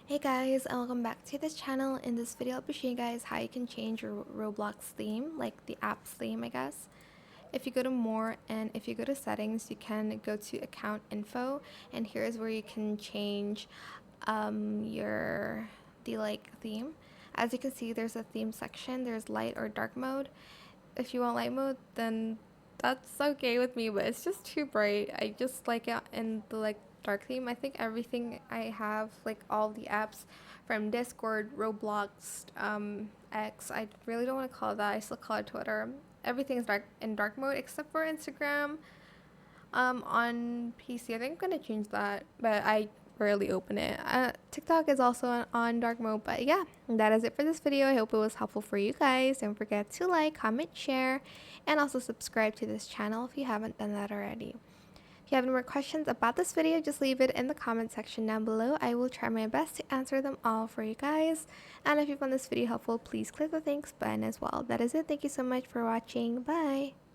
Hey guys, and welcome back to this channel. In this video, I'll be showing you guys how you can change your Roblox theme, like the app's theme, I guess. If you go to more and if you go to settings, you can go to account info, and here's where you can change the theme. As you can see, there's a theme section. There's light or dark mode. If you want light mode, then that's okay with me, but it's just too bright. I just like it in the dark theme. I think everything I have, like all the apps from Discord, Roblox, X, I really don't want to call it that. I still call it Twitter. Everything is dark mode except for Instagram. On PC, I think I'm gonna change that, but I rarely open it. TikTok is also on dark mode, but yeah, that is it for this video. I hope it was helpful for you guys. Don't forget to like, comment, share, and also subscribe to this channel if you haven't done that already. If you have any more questions about this video, just leave it in the comment section down below. I will try my best to answer them all for you guys. And if you found this video helpful, please click the thanks button as well. That is it. Thank you so much for watching. Bye!